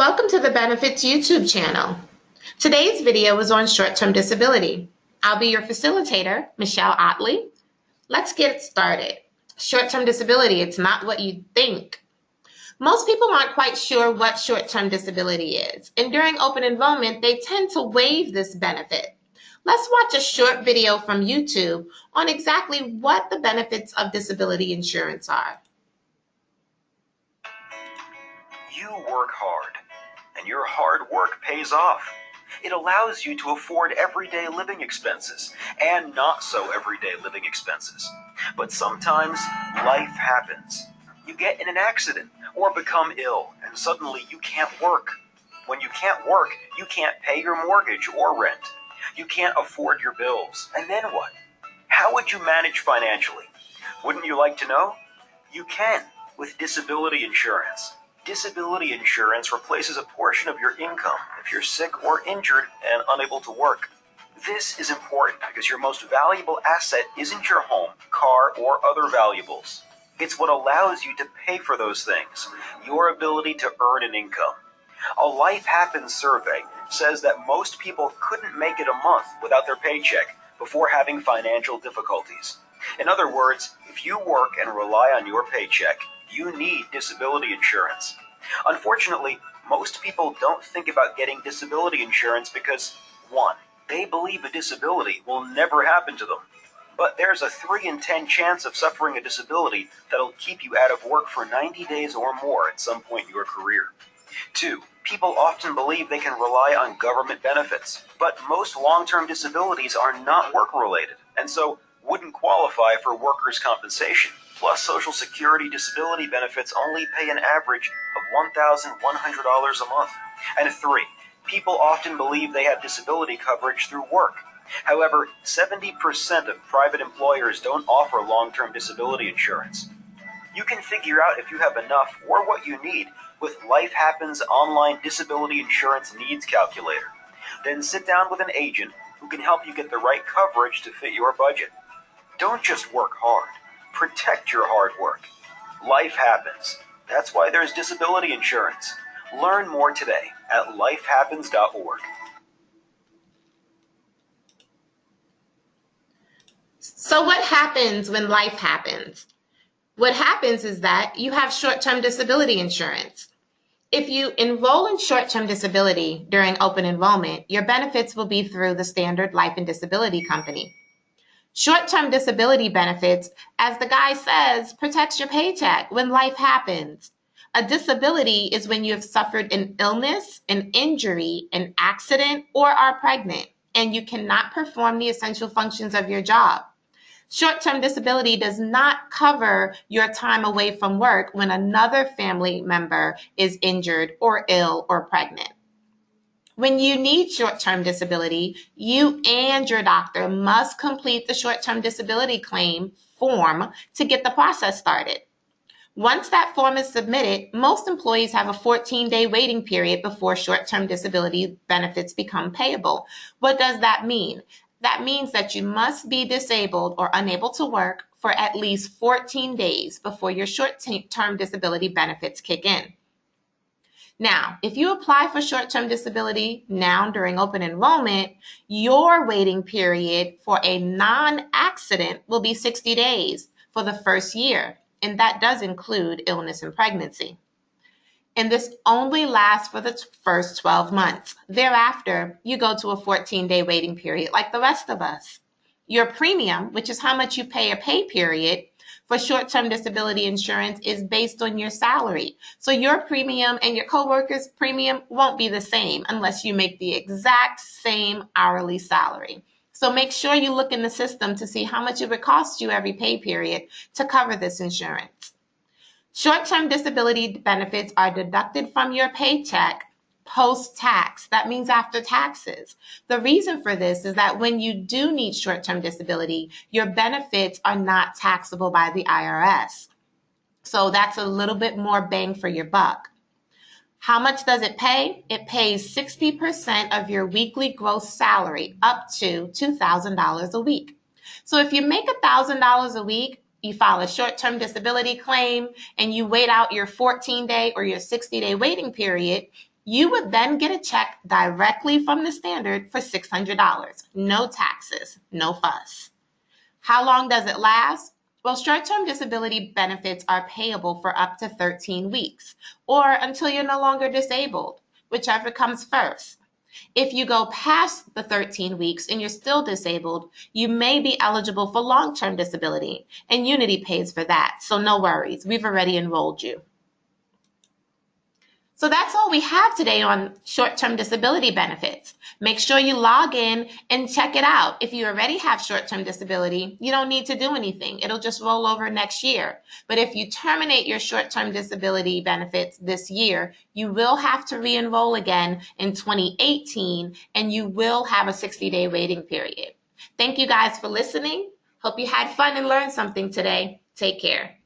Welcome to the Benefits YouTube channel. Today's video is on short-term disability. I'll be your facilitator, Michelle Otley. Let's get started. Short-term disability, it's not what you think. Most people aren't quite sure what short-term disability is, and during open enrollment, they tend to waive this benefit. Let's watch a short video from YouTube on exactly what the benefits of disability insurance are. You work hard, and your hard work pays off. It allows you to afford everyday living expenses and not so everyday living expenses. But sometimes life happens. You get in an accident or become ill, and suddenly you can't work. When you can't work, you can't pay your mortgage or rent. You can't afford your bills. And then what? How would you manage financially? Wouldn't you like to know? You can with disability insurance. Disability insurance replaces a portion of your income if you're sick or injured and unable to work. This is important because your most valuable asset isn't your home, car, or other valuables. It's what allows you to pay for those things, your ability to earn an income. A Life Happens survey says that most people couldn't make it a month without their paycheck before having financial difficulties. In other words, if you work and rely on your paycheck, you need disability insurance. Unfortunately, most people don't think about getting disability insurance because, 1, they believe a disability will never happen to them. But there's a 3 in 10 chance of suffering a disability that'll keep you out of work for 90 days or more at some point in your career. 2, people often believe they can rely on government benefits, but most long-term disabilities are not work-related, and so wouldn't qualify for workers' compensation. Plus, Social Security disability benefits only pay an average of $1,100 a month. And 3, people often believe they have disability coverage through work. However, 70% of private employers don't offer long-term disability insurance. You can figure out if you have enough or what you need with Life Happens online disability insurance needs calculator. Then sit down with an agent who can help you get the right coverage to fit your budget. Don't just work hard. Protect your hard work. Life happens. That's why there's disability insurance. Learn more today at lifehappens.org. So what happens when life happens? What happens is that you have short-term disability insurance. If you enroll in short-term disability during open enrollment, your benefits will be through the standard life and disability company. Short-term disability benefits, as the guy says, protects your paycheck when life happens. A disability is when you have suffered an illness, an injury, an accident, or are pregnant, and you cannot perform the essential functions of your job. Short-term disability does not cover your time away from work when another family member is injured or ill or pregnant. When you need short-term disability, you and your doctor must complete the short-term disability claim form to get the process started. Once that form is submitted, most employees have a 14-day waiting period before short-term disability benefits become payable. What does that mean? That means that you must be disabled or unable to work for at least 14 days before your short-term disability benefits kick in. Now, if you apply for short-term disability now during open enrollment, your waiting period for a non-accident will be 60 days for the first year, and that does include illness and pregnancy. And this only lasts for the first 12 months. Thereafter, you go to a 14-day waiting period like the rest of us. Your premium, which is how much you pay a pay period, for short-term disability insurance is based on your salary. So your premium and your coworker's premium won't be the same unless you make the exact same hourly salary. So make sure you look in the system to see how much it would cost you every pay period to cover this insurance. Short-term disability benefits are deducted from your paycheck post-tax. That means after taxes. The reason for this is that when you do need short-term disability, your benefits are not taxable by the IRS. So that's a little bit more bang for your buck. How much does it pay? It pays 60% of your weekly gross salary, up to $2,000 a week. So if you make $1,000 a week, you file a short-term disability claim, and you wait out your 14-day or your 60-day waiting period, You would then get a check directly from the standard for $600. No taxes, no fuss. How long does it last? Well, short-term disability benefits are payable for up to 13 weeks or until you're no longer disabled, whichever comes first. If you go past the 13 weeks and you're still disabled, you may be eligible for long-term disability, and Unity pays for that, so no worries. We've already enrolled you. So that's all we have today on short-term disability benefits. Make sure you log in and check it out. If you already have short-term disability, you don't need to do anything. It'll just roll over next year. But if you terminate your short-term disability benefits this year, you will have to re-enroll again in 2018, and you will have a 60-day waiting period. Thank you guys for listening. Hope you had fun and learned something today. Take care.